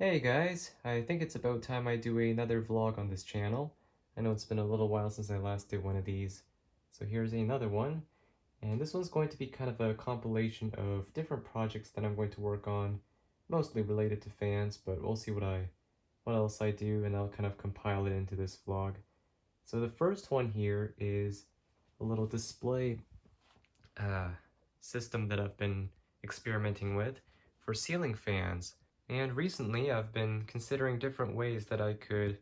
Hey guys, I think it's about time I do another vlog on this channel. I know it's been a little while since I last did one of these. So here's another one. And this one's going to be kind of a compilation of different projects that I'm going to work on, mostly related to fans, but we'll see what else I do, and I'll kind of compile it into this vlog. So the first one here is a little display system that I've been experimenting with for ceiling fans. And recently I've been considering different ways that I could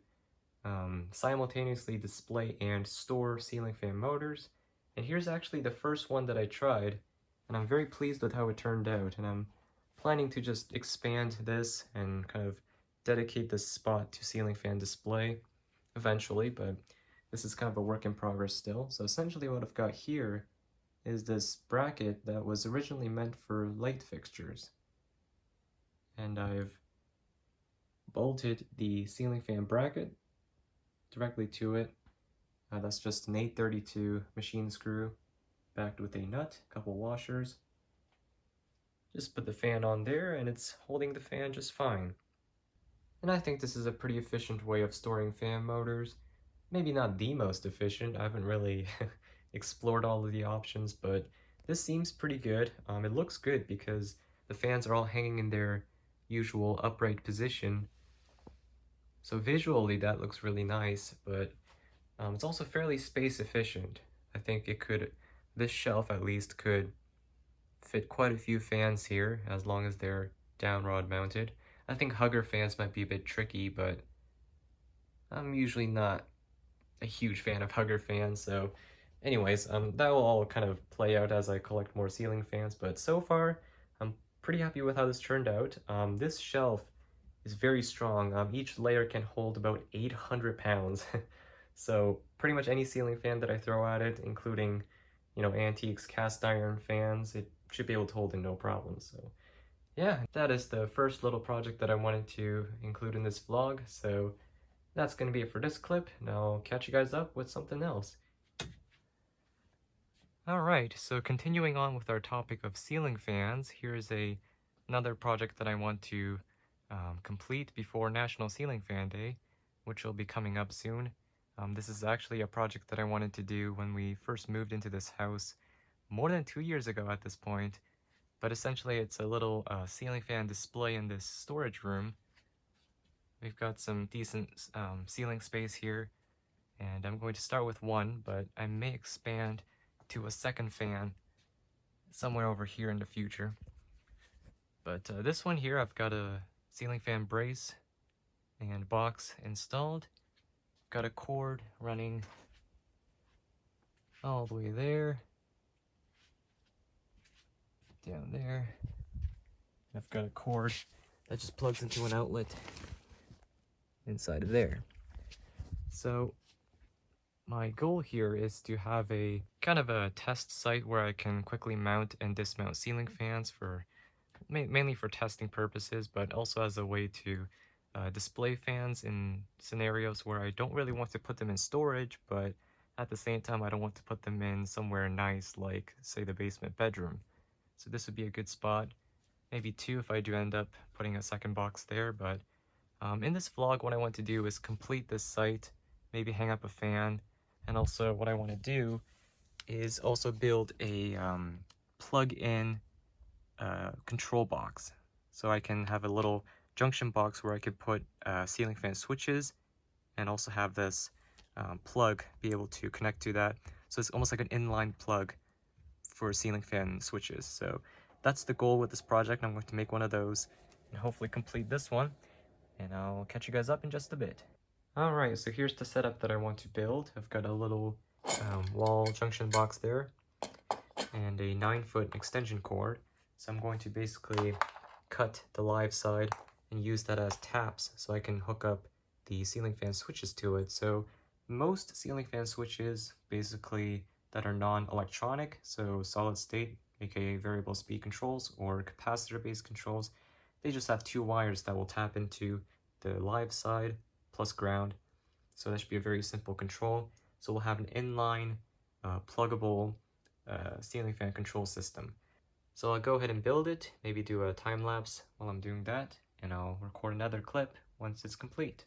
simultaneously display and store ceiling fan motors. And here's actually the first one that I tried, and I'm very pleased with how it turned out. And I'm planning to just expand this and kind of dedicate this spot to ceiling fan display eventually, but this is kind of a work in progress still. So essentially what I've got here is this bracket that was originally meant for light fixtures. And I've bolted the ceiling fan bracket directly to it. That's just an 832 machine screw backed with a nut, a couple washers. Just put the fan on there and it's holding the fan just fine. And I think this is a pretty efficient way of storing fan motors. Maybe not the most efficient, I haven't really explored all of the options, but this seems pretty good. It looks good because the fans are all hanging in their usual upright position. So visually that looks really nice, but it's also fairly space efficient. I think this shelf at least could fit quite a few fans here as long as they're down rod mounted. I think hugger fans might be a bit tricky, but I'm usually not a huge fan of hugger fans, so anyways, that will all kind of play out as I collect more ceiling fans, but so far I'm pretty happy with how this turned out. This shelf is very strong. Each layer can hold about 800 pounds. So pretty much any ceiling fan that I throw at it, including, antiques, cast iron fans, it should be able to hold in no problem. So yeah, that is the first little project that I wanted to include in this vlog. So that's going to be it for this clip, and I'll catch you guys up with something else. Alright, so continuing on with our topic of ceiling fans, here's another project that I want to complete before National Ceiling Fan Day, which will be coming up soon. This is actually a project that I wanted to do when we first moved into this house more than 2 years ago at this point, but essentially it's a little ceiling fan display in this storage room. We've got some decent ceiling space here, and I'm going to start with one, but I may expand to a second fan somewhere over here in the future. But this one here, I've got a ceiling fan brace and box installed. Got a cord running all the way there, down there. I've got a cord that just plugs into an outlet inside of there. So my goal here is to have a kind of a test site where I can quickly mount and dismount ceiling fans for mainly for testing purposes, but also as a way to display fans in scenarios where I don't really want to put them in storage, but at the same time I don't want to put them in somewhere nice like, say, the basement bedroom. So this would be a good spot. Maybe two if I do end up putting a second box there, but in this vlog what I want to do is complete this site, maybe hang up a fan, and also what I want to do is also build a plug-in control box. So I can have a little junction box where I could put ceiling fan switches and also have this plug be able to connect to that. So it's almost like an inline plug for ceiling fan switches. So that's the goal with this project. I'm going to make one of those and hopefully complete this one. And I'll catch you guys up in just a bit. Alright, so here's the setup that I want to build. I've got a little wall junction box there and a 9-foot extension cord. So I'm going to basically cut the live side and use that as taps so I can hook up the ceiling fan switches to it. So most ceiling fan switches basically that are non-electronic, so solid state, aka variable speed controls, or capacitor-based controls, they just have 2 wires that will tap into the live side plus ground. So that should be a very simple control. So we'll have an inline pluggable ceiling fan control system. So I'll go ahead and build it, maybe do a time lapse while I'm doing that, and I'll record another clip once it's complete.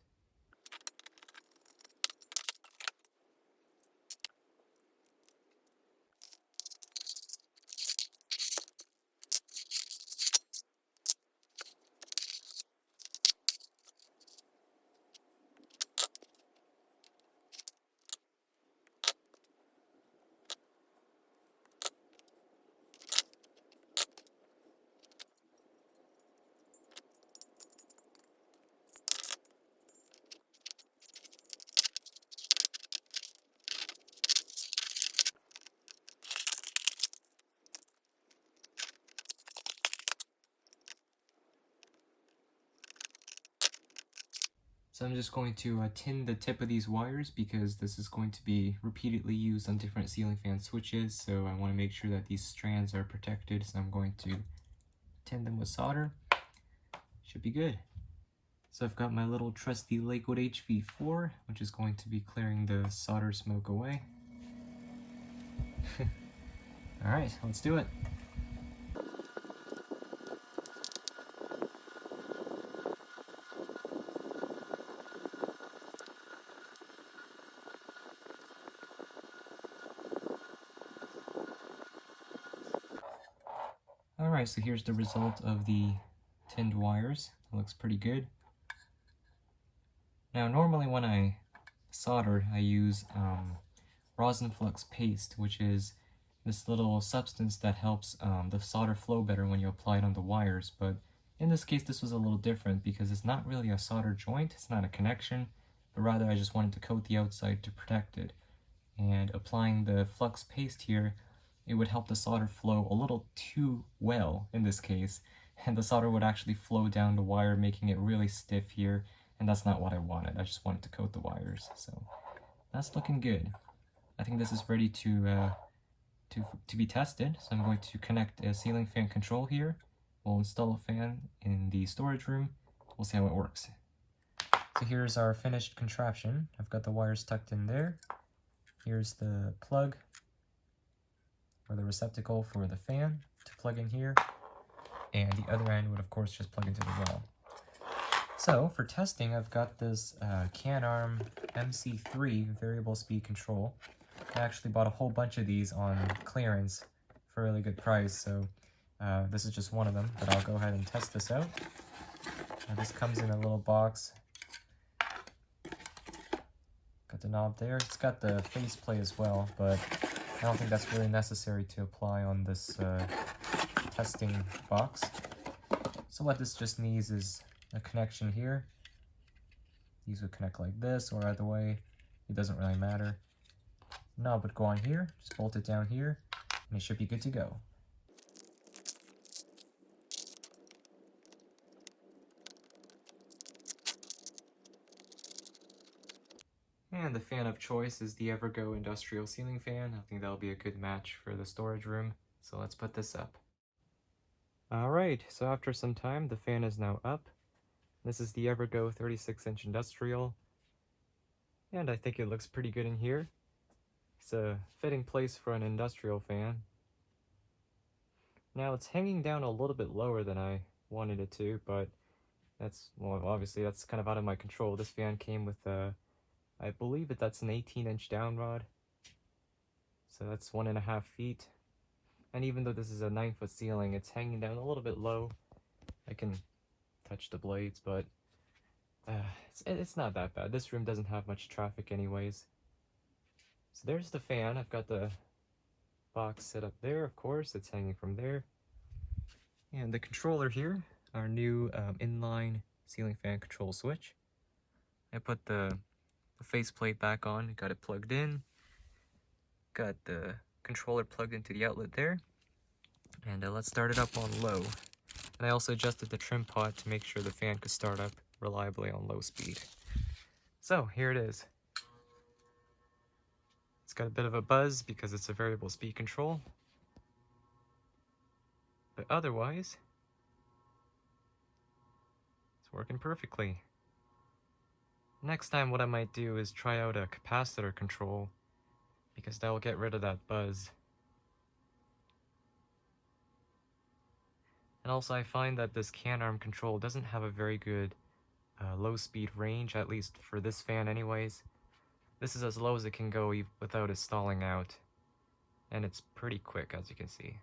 So I'm just going to tin the tip of these wires because this is going to be repeatedly used on different ceiling fan switches, so I want to make sure that these strands are protected, so I'm going to tin them with solder. Should be good. So I've got my little trusty Lakewood HV4, which is going to be clearing the solder smoke away. Alright, let's do it. Alright, so here's the result of the tinned wires. It looks pretty good. Now normally when I solder, I use rosin flux paste, which is this little substance that helps the solder flow better when you apply it on the wires, but in this case this was a little different because it's not really a solder joint, it's not a connection, but rather I just wanted to coat the outside to protect it. And applying the flux paste here, it would help the solder flow a little too well in this case, and the solder would actually flow down the wire, making it really stiff here, and that's not what I wanted. I just wanted to coat the wires, so that's looking good. I think this is ready to be tested, so I'm going to connect a ceiling fan control here. We'll install a fan in the storage room. We'll see how it works. So here's our finished contraption. I've got the wires tucked in there. Here's the plug, or the receptacle for the fan to plug in here, and the other end would of course just plug into the wall. So for testing, I've got this Can-Arm MC3 variable speed control. I actually bought a whole bunch of these on clearance for a really good price, so this is just one of them, but I'll go ahead and test this out. This comes in a little box. Got the knob there. It's got the faceplate as well, but I don't think that's really necessary to apply on this testing box. So what this just needs is a connection here. These would connect like this or either way. It doesn't really matter. Knob would go on here, just bolt it down here, and it should be good to go. And the fan of choice is the Evergo industrial ceiling fan. I think that'll be a good match for the storage room. So let's put this up. Alright, so after some time, the fan is now up. This is the Evergo 36-inch industrial. And I think it looks pretty good in here. It's a fitting place for an industrial fan. Now it's hanging down a little bit lower than I wanted it to, but that's, well, obviously that's kind of out of my control. This fan came with I believe that's an 18-inch down rod. So that's 1.5 feet. And even though this is a 9-foot ceiling, it's hanging down a little bit low. I can touch the blades, but it's not that bad. This room doesn't have much traffic anyways. So there's the fan. I've got the box set up there, of course. It's hanging from there. And the controller here, our new inline ceiling fan control switch. I put the faceplate back on, got it plugged in. Got the controller plugged into the outlet there. And let's start it up on low. And I also adjusted the trim pod to make sure the fan could start up reliably on low speed. So here it is. It's got a bit of a buzz because it's a variable speed control. But otherwise, it's working perfectly. Next time what I might do is try out a capacitor control, because that will get rid of that buzz. And also I find that this can arm control doesn't have a very good low speed range, at least for this fan anyways. This is as low as it can go without it stalling out, and it's pretty quick, as you can see.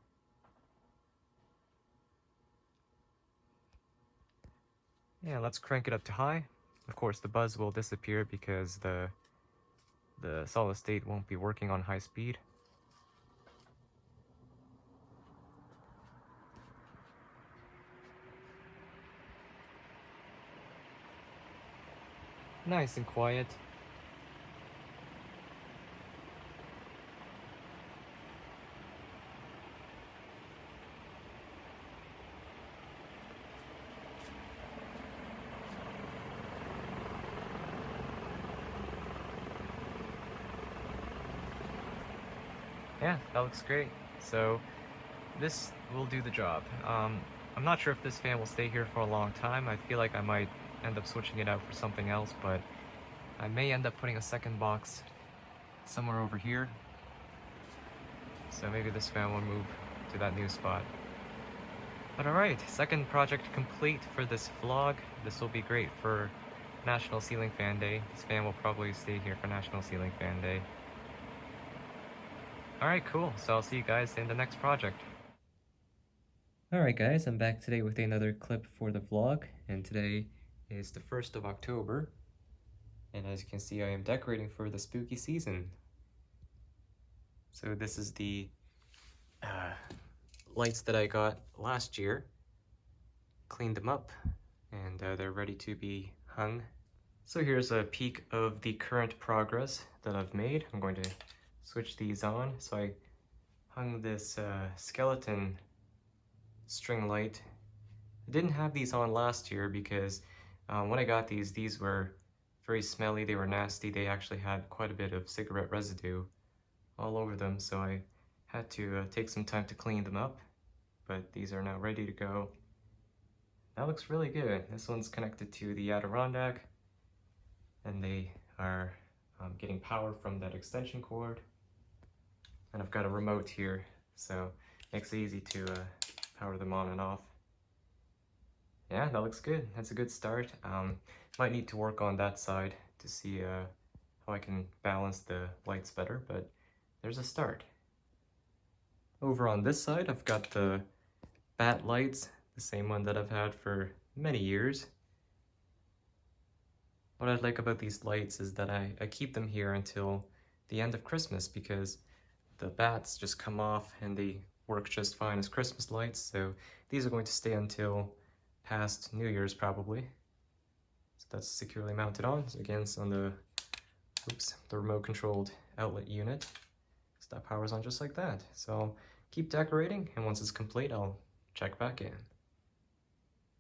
Yeah, let's crank it up to high. Of course, the buzz will disappear because the solid state won't be working on high speed. Nice and quiet. Yeah, that looks great. So this will do the job. I'm not sure if this fan will stay here for a long time. I feel like I might end up switching it out for something else, but I may end up putting a second box somewhere over here. So maybe this fan will move to that new spot. But alright, second project complete for this vlog. This will be great for National Ceiling Fan Day. This fan will probably stay here for National Ceiling Fan Day. Alright, cool. So I'll see you guys in the next project. Alright guys, I'm back today with another clip for the vlog, and today is the 1st of October. And as you can see, I am decorating for the spooky season. So this is the lights that I got last year. Cleaned them up, and they're ready to be hung. So here's a peek of the current progress that I've made. I'm going to switch these on. So I hung this skeleton string light. I didn't have these on last year because when I got these were very smelly, they were nasty. They actually had quite a bit of cigarette residue all over them, so I had to take some time to clean them up, but these are now ready to go. That looks really good. This one's connected to the Adirondack, and they are getting power from that extension cord. And I've got a remote here, so it makes it easy to power them on and off. Yeah, that looks good. That's a good start. Might need to work on that side to see how I can balance the lights better, but there's a start. Over on this side, I've got the bat lights, the same one that I've had for many years. What I like about these lights is that I keep them here until the end of Christmas, because the bats just come off and they work just fine as Christmas lights, so these are going to stay until past New Year's probably. So that's securely mounted on. So again, it's on the remote controlled outlet unit. So that powers on just like that. So I'll keep decorating, and once it's complete, I'll check back in.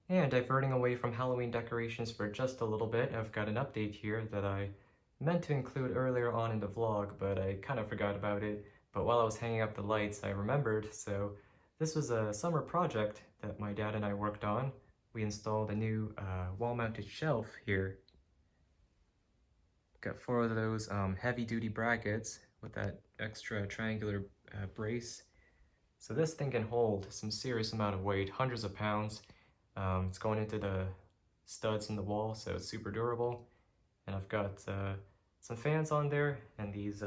And diverting away from Halloween decorations for just a little bit, I've got an update here that I meant to include earlier on in the vlog, but I kind of forgot about it. But while I was hanging up the lights, I remembered. So this was a summer project that my dad and I worked on. We installed a new wall-mounted shelf here. Got 4 of those heavy-duty brackets with that extra triangular brace. So this thing can hold some serious amount of weight, hundreds of pounds. It's going into the studs in the wall, so it's super durable. And I've got some fans on there, and these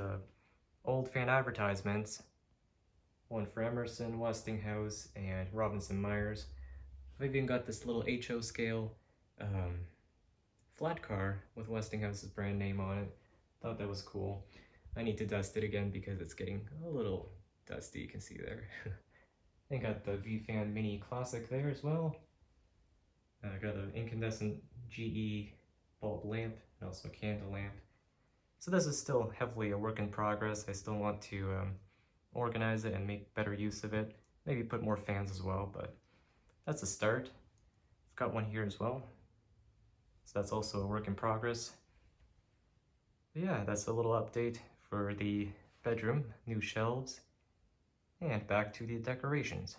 old fan advertisements. One for Emerson, Westinghouse, and Robinson Myers. I've even got this little HO scale flat car with Westinghouse's brand name on it. Thought that was cool. I need to dust it again because it's getting a little dusty, you can see there. I got the V-Fan Mini Classic there as well. I got an incandescent GE bulb lamp and also a candle lamp. So this is still heavily a work in progress. I still want to organize it and make better use of it. Maybe put more fans as well, but that's a start. I've got one here as well. So that's also a work in progress. But yeah, that's a little update for the bedroom, new shelves, and back to the decorations.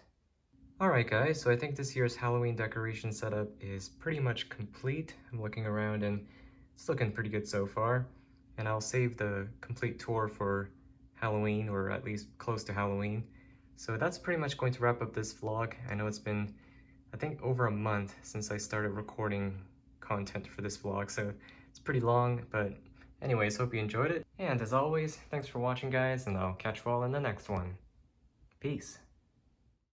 Alright guys, so I think this year's Halloween decoration setup is pretty much complete. I'm looking around and it's looking pretty good so far. And I'll save the complete tour for Halloween, or at least close to Halloween. So that's pretty much going to wrap up this vlog. I know it's been I think over a month since I started recording content for this vlog, so it's pretty long, but anyways, hope you enjoyed it. And as always, thanks for watching guys, and I'll catch you all in the next one. Peace.